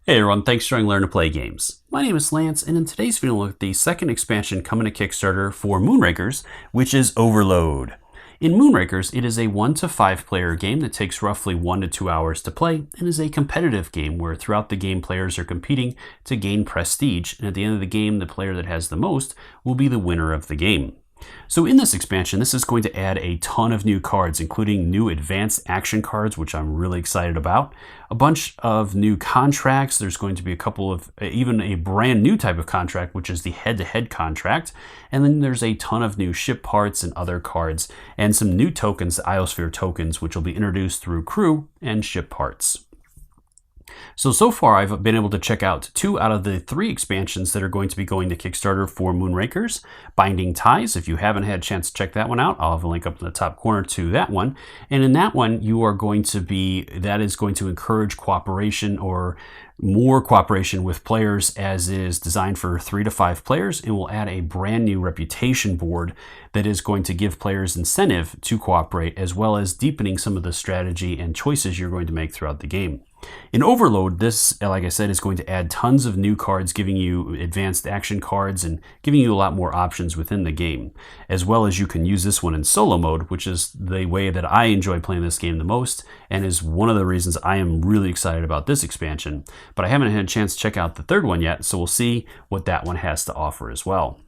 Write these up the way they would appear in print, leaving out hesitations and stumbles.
Hey everyone, thanks for joining Learn to Play Games. My name is Lance, and in today's video we'll look at the second expansion coming to Kickstarter for Moonrakers, which is Overload. In Moonrakers, it is a 1 to 5 player game that takes roughly 1 to 2 hours to play, and is a competitive game where throughout the game players are competing to gain prestige, and at the end of the game the player that has the most will be the winner of the game. So in this expansion, this is going to add a ton of new cards, including new advanced action cards, which I'm really excited about. A bunch of new contracts. There's going to be a couple of, even a brand new type of contract, which is the head-to-head contract. And then there's a ton of new ship parts and other cards, and some new tokens, the Iosphere tokens, which will be introduced through crew and ship parts. So far I've been able to check out 2 out of the 3 expansions that are going to be going to Kickstarter for Moonrakers. Binding Ties, if you haven't had a chance to check that one out, I'll have a link up in the top corner to that one. And in that one, that is going to encourage cooperation, or more cooperation with players, as it is designed for 3 to 5 players, and will add a brand new reputation board that is going to give players incentive to cooperate, as well as deepening some of the strategy and choices you're going to make throughout the game. In Overload, this, like I said, is going to add tons of new cards, giving you advanced action cards and giving you a lot more options within the game. As well as you can use this one in solo mode, which is the way that I enjoy playing this game the most, and is one of the reasons I am really excited about this expansion. But I haven't had a chance to check out the third one yet, so we'll see what that one has to offer as well.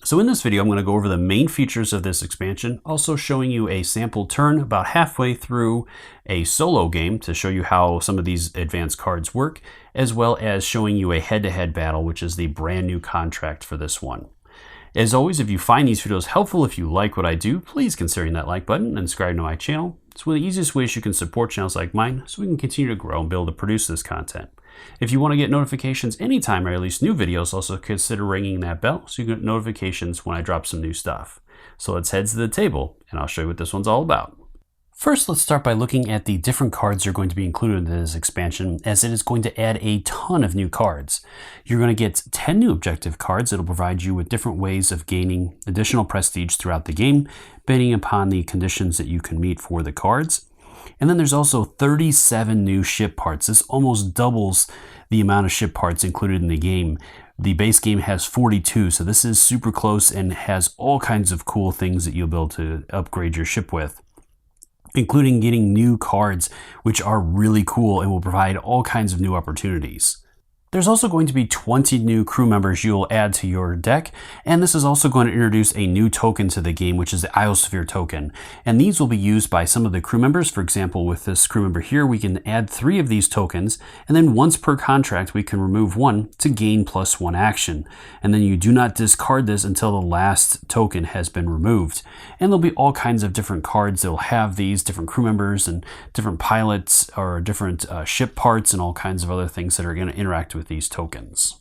So in this video, I'm going to go over the main features of this expansion, also showing you a sample turn about halfway through a solo game to show you how some of these advanced cards work, as well as showing you a head-to-head battle, which is the brand new contract for this one. As always, if you find these videos helpful, if you like what I do, please consider hitting that like button and subscribe to my channel. It's one of the easiest ways you can support channels like mine, so we can continue to grow and be able to produce this content. If you want to get notifications anytime I release new videos, also consider ringing that bell so you get notifications when I drop some new stuff. So let's head to the table, and I'll show you what this one's all about. First, let's start by looking at the different cards that are going to be included in this expansion, as it is going to add a ton of new cards. You're going to get 10 new objective cards that will provide you with different ways of gaining additional prestige throughout the game, depending upon the conditions that you can meet for the cards. And then there's also 37 new ship parts. This almost doubles the amount of ship parts included in the game. The base game has 42, so this is super close and has all kinds of cool things that you'll be able to upgrade your ship with, including getting new cards, which are really cool and will provide all kinds of new opportunities. There's also going to be 20 new crew members you'll add to your deck, and this is also going to introduce a new token to the game, which is the Iosphere token. And these will be used by some of the crew members. For example, with this crew member here, we can add 3 of these tokens, and then once per contract, we can remove 1 to gain +1 action. And then you do not discard this until the last token has been removed. And there'll be all kinds of different cards that will have these different crew members and different pilots, or different ship parts, and all kinds of other things that are going to interact with these tokens.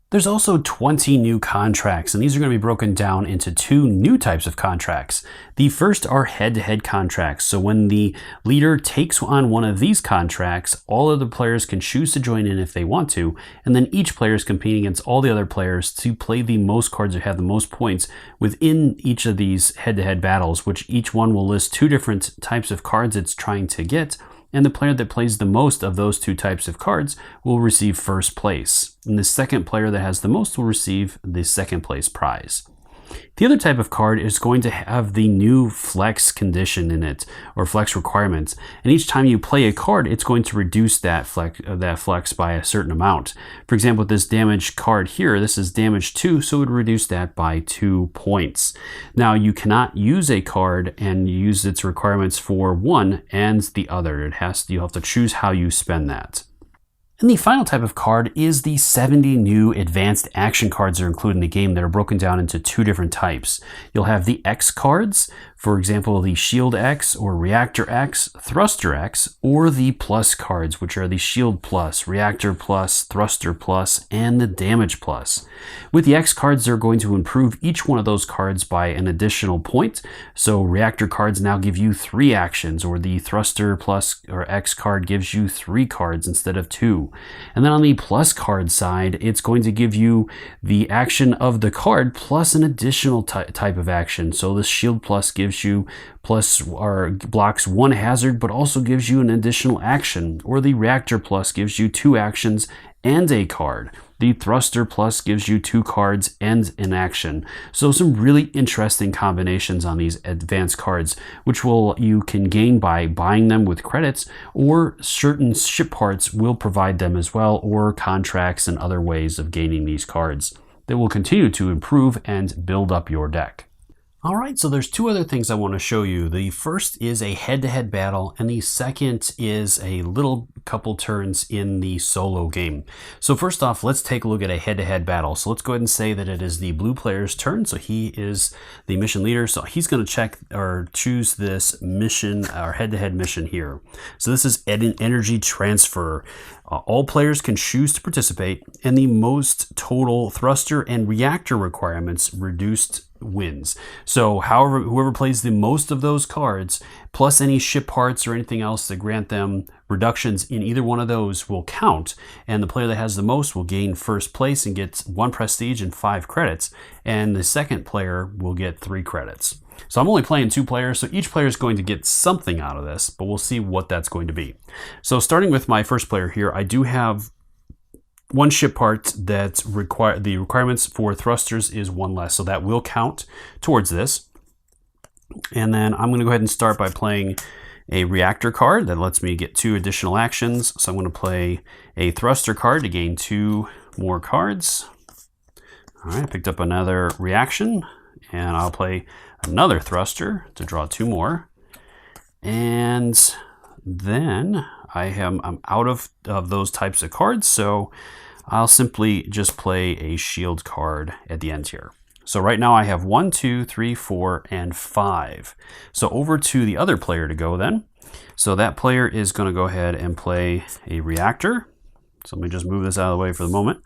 There's also 20 new contracts, and these are going to be broken down into 2 new types of contracts. The first are head-to-head contracts. So when the leader takes on one of these contracts, all of the players can choose to join in if they want to, and then each player is competing against all the other players to play the most cards or have the most points within each of these head-to-head battles, which each one will list 2 different types of cards it's trying to get, and the player that plays the most of those 2 types of cards will receive first place. And the second player that has the most will receive the second place prize. The other type of card is going to have the new flex condition in it, or flex requirements. And each time you play a card, it's going to reduce that flex by a certain amount. For example, with this damage card here, this is damage 2, so it would reduce that by 2 points. Now, you cannot use a card and use its requirements for one and the other. You'll have to choose how you spend that. And the final type of card is the 70 new advanced action cards that are included in the game that are broken down into 2 different types. You'll have the X cards, for example, the Shield X or Reactor X, Thruster X, or the Plus cards, which are the Shield Plus, Reactor Plus, Thruster Plus, and the Damage Plus. With the X cards, they're going to improve each one of those cards by an additional point. So Reactor cards now give you 3 actions, or the Thruster Plus or X card gives you 3 cards instead of 2. 2. And then on the plus card side, it's going to give you the action of the card plus an additional type of action. So the shield plus gives you plus or blocks 1 hazard, but also gives you an additional action. Or the reactor plus gives you 2 actions and a card. The thruster plus gives you 2 cards and an action. So some really interesting combinations on these advanced cards, which you can gain by buying them with credits, or certain ship parts will provide them as well, or contracts and other ways of gaining these cards that will continue to improve and build up your deck. Alright, so there's 2 other things I want to show you. The first is a head-to-head battle, and the second is a little couple turns in the solo game. So first off, let's take a look at a head-to-head battle. So let's go ahead and say that it is the blue player's turn. So he is the mission leader. So he's going to check or choose this mission, or head-to-head mission here. So this is energy transfer. All players can choose to participate, and the most total thruster and reactor requirements reduced wins. So whoever plays the most of those cards, plus any ship parts or anything else that grant them reductions in either one of those, will count, and the player that has the most will gain first place and gets 1 prestige and 5 credits, and the second player will get 3 credits. So I'm only playing 2 players, so each player is going to get something out of this, but we'll see what that's going to be. So starting with my first player here, I do have 1 ship part that the requirements for thrusters is 1 less, so that will count towards this. And then I'm going to go ahead and start by playing a reactor card that lets me get 2 additional actions. So I'm going to play a thruster card to gain 2 more cards. All right, I picked up another reaction, and I'll play another thruster to draw 2 more. And then I'm out of those types of cards, so I'll simply just play a shield card at the end here. So right now I have 1, 2, 3, 4, and 5. So over to the other player to go then. So that player is going to go ahead and play a reactor. So let me just move this out of the way for the moment.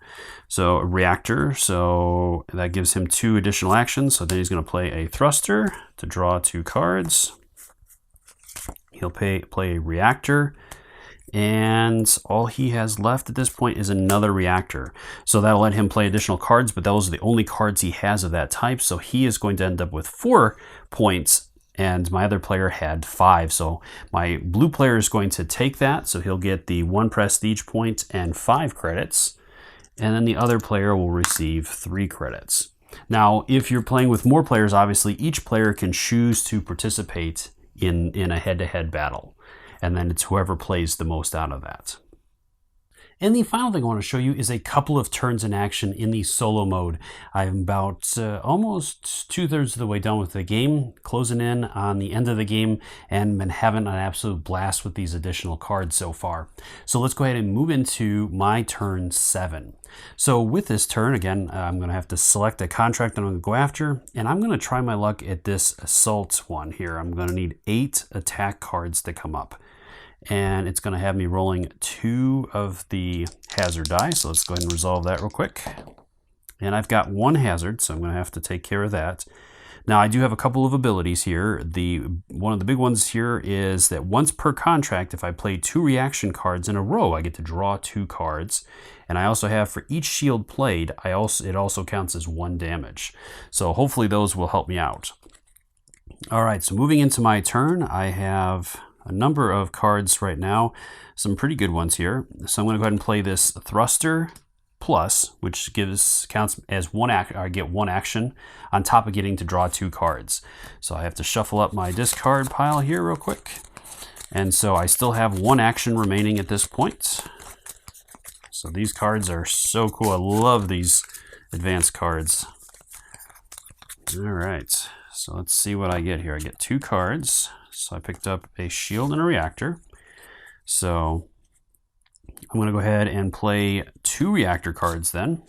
So a reactor, so that gives him 2 additional actions. So then he's going to play a thruster to draw 2 cards. He'll play a reactor, and all he has left at this point is another reactor. So that'll let him play additional cards, but those are the only cards he has of that type. So he is going to end up with 4 points, and my other player had 5. So my blue player is going to take that, so he'll get the 1 prestige point and 5 credits, and then the other player will receive 3 credits. Now, if you're playing with more players, obviously each player can choose to participate in a head-to-head battle, and then it's whoever plays the most out of that. And the final thing I want to show you is a couple of turns in action in the solo mode. I'm about almost 2/3 of the way done with the game, closing in on the end of the game, and been having an absolute blast with these additional cards so far. So let's go ahead and move into my turn 7. So with this turn, again, I'm going to have to select a contract that I'm going to go after, and I'm going to try my luck at this assault one here. I'm going to need 8 attack cards to come up, and it's going to have me rolling 2 of the hazard die. So let's go ahead and resolve that real quick. And I've got 1 hazard, so I'm going to have to take care of that. Now I do have a couple of abilities here. One of the big ones here is that once per contract, if I play 2 reaction cards in a row, I get to draw 2 cards. And I also have, for each shield played, it also counts as 1 damage. So hopefully those will help me out. All right, so moving into my turn, I have a number of cards right now, some pretty good ones here. So I'm going to go ahead and play this thruster plus, which counts as 1 act. I get 1 action on top of getting to draw 2 cards. So I have to shuffle up my discard pile here real quick, and so I still have 1 action remaining at this point. So these cards are so cool. I love these advanced cards. All right, so let's see what I get here. I get 2 cards. So I picked up a shield and a reactor. So I'm going to go ahead and play 2 reactor cards then.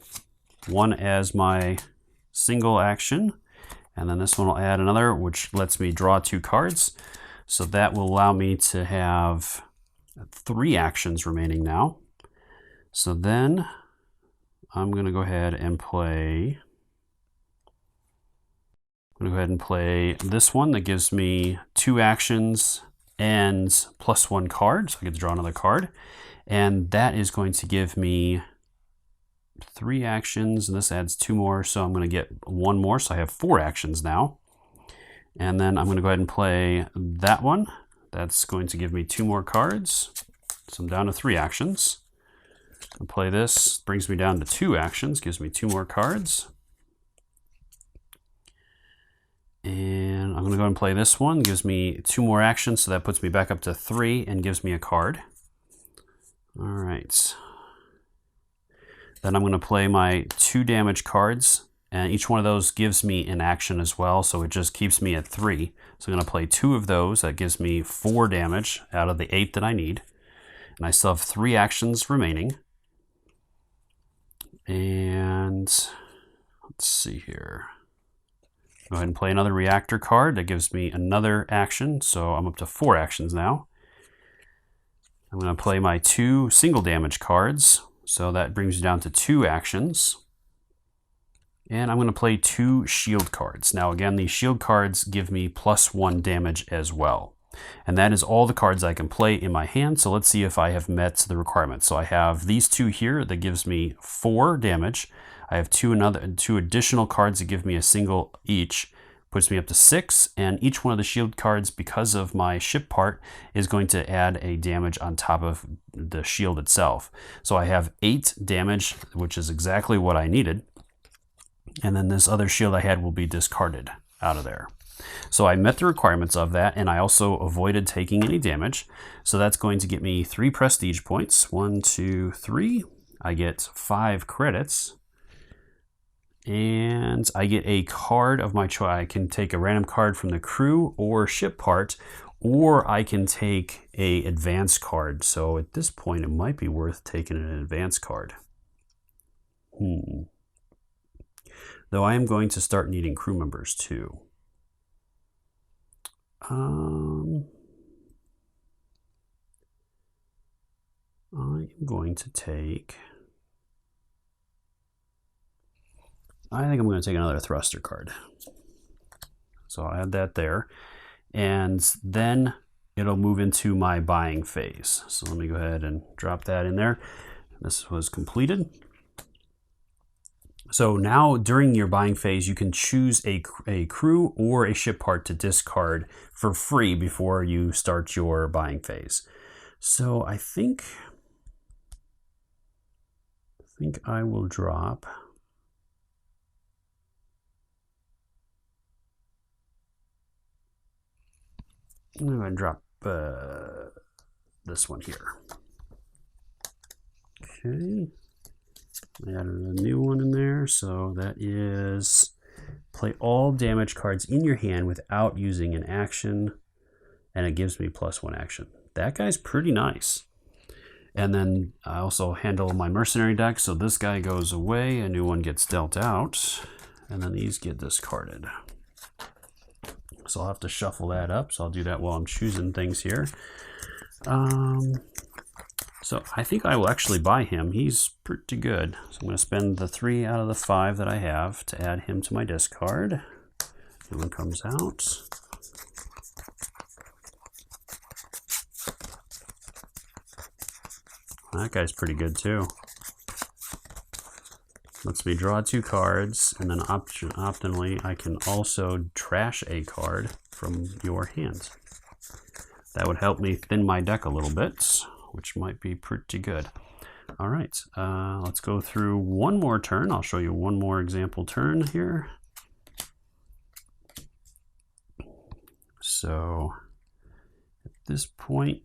1 as my single action, and then this one will add another, which lets me draw 2 cards. So that will allow me to have 3 actions remaining now. So then I'm going to go ahead and play this one that gives me 2 actions and plus 1 card, so I get to draw another card. And that is going to give me 3 actions, and this adds 2 more, so I'm going to get 1 more, so I have 4 actions now. And then I'm going to go ahead and play that one. That's going to give me 2 more cards, so I'm down to 3 actions. I'll play this, brings me down to 2 actions, gives me 2 more cards. And I'm going to go ahead and play this one, gives me 2 more actions, so that puts me back up to 3 and gives me a card. All right. Then I'm going to play my 2 damage cards, and each one of those gives me an action as well, so it just keeps me at 3. So I'm going to play 2 of those. That gives me 4 damage out of the 8 that I need. And I still have 3 actions remaining. And let's see here. Go ahead and play another reactor card. That gives me another action, so I'm up to 4 actions now. I'm going to play my 2 single damage cards. So that brings me down to 2 actions. And I'm going to play 2 shield cards. Now again, these shield cards give me +1 damage as well. And that is all the cards I can play in my hand. So let's see if I have met the requirements. So I have these 2 here that gives me 4 damage. I have 2 additional cards that give me a single each. Puts me up to 6, and each one of the shield cards, because of my ship part, is going to add a damage on top of the shield itself. So I have 8 damage, which is exactly what I needed. And then this other shield I had will be discarded out of there. So I met the requirements of that, and I also avoided taking any damage. So that's going to get me 3 prestige points. 1, 2, 3. I get 5 credits. And I get a card of my choice. I can take a random card from the crew or ship part, or I can take a advanced card. So at this point, it might be worth taking an advanced card. Though I am going to start needing crew members too. I'm going to take... I think I'm going to take another thruster card. So I'll add that there. And then it'll move into my buying phase. So let me go ahead and drop that in there. This was completed. So now during your buying phase, you can choose a crew or a ship part to discard for free before you start your buying phase. So I think I will drop... I'm going to drop this one here. Okay. I added a new one in there. So that is play all damage cards in your hand without using an action. And it gives me +1 action. That guy's pretty nice. And then I also handle my mercenary deck. So this guy goes away. A new one gets dealt out. And then these get discarded. So I'll have to shuffle that up. So I'll do that while I'm choosing things here. So I think I will actually buy him. He's pretty good. So I'm going to spend the 3 out of the 5 that I have to add him to my discard. New one comes out. That guy's pretty good too. Lets me draw 2 cards, and then optionally I can also trash a card from your hand. That would help me thin my deck a little bit, which might be pretty good. All right, let's go through one more turn. I'll show you one more example turn here. So at this point,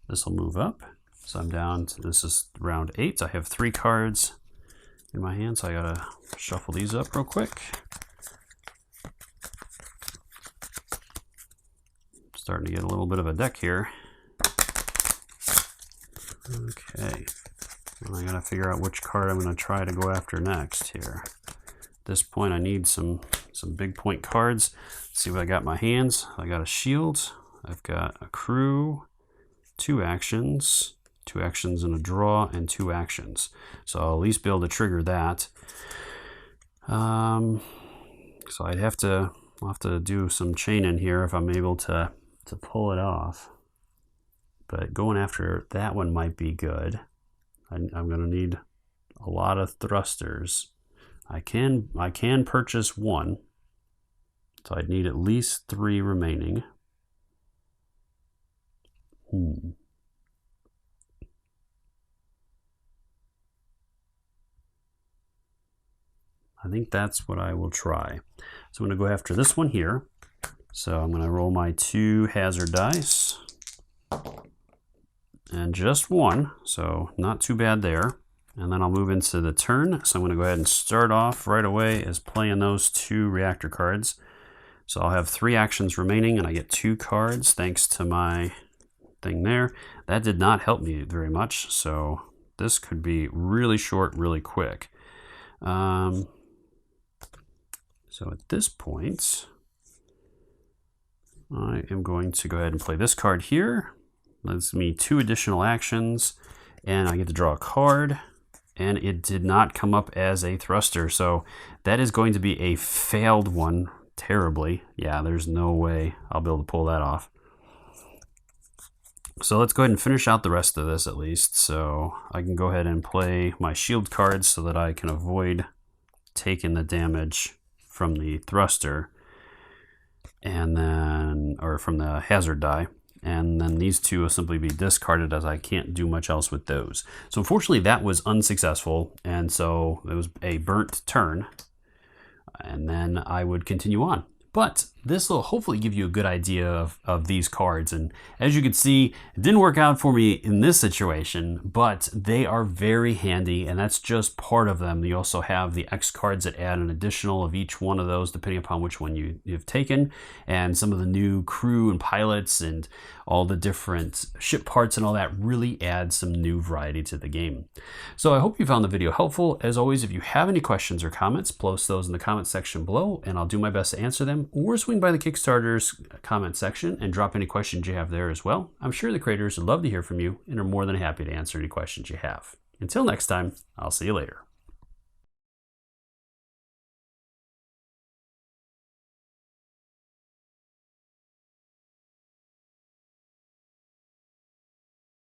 this will move up. So I'm down to, this is round 8. I have 3 cards in my hand, so I gotta shuffle these up real quick. Starting to get a little bit of a deck here. Okay, and I gotta figure out which card I'm gonna try to go after next here. At this point, I need some big point cards. Let's see what I got in my hands. I got a shield. I've got a crew, 2 actions. 2 actions and a draw, and 2 actions. So I'll at least be able to trigger that. So I'll have to do some chaining here if I'm able to pull it off. but going after that one might be good. I'm going to need a lot of thrusters. I can purchase one, so I'd need at least 3 remaining. I think that's what I will try. So I'm going to go after this one here. So I'm going to roll my 2 hazard dice. And just 1, so not too bad there. And then I'll move into the turn. So I'm going to go ahead and start off right away as playing those 2 reactor cards. So I'll have 3 actions remaining, and I get 2 cards thanks to my thing there. That did not help me very much, so this could be really short, really quick. So at this point, I am going to go ahead and play this card here. That's me 2 additional actions, and I get to draw a card, and it did not come up as a thruster, so that is going to be a failed one terribly. Yeah, there's no way I'll be able to pull that off. So let's go ahead and finish out the rest of this at least. So I can go ahead and play my shield cards so that I can avoid taking the damage from the thruster, and then, or from the hazard die. And then these 2 will simply be discarded, as I can't do much else with those. So unfortunately that was unsuccessful, and so it was a burnt turn, and then I would continue on. But this will hopefully give you a good idea of these cards. And as you can see, it didn't work out for me in this situation, but they are very handy, and that's just part of them. You also have the X cards that add an additional of each one of those, depending upon which one you've taken, and some of the new crew and pilots and all the different ship parts and all that really add some new variety to the game. So I hope you found the video helpful. As always, if you have any questions or comments, post those in the comment section below, and I'll do my best to answer them, or swing by the Kickstarter's comment section and drop any questions you have there as well. I'm sure the creators would love to hear from you and are more than happy to answer any questions you have. Until next time, I'll see you later.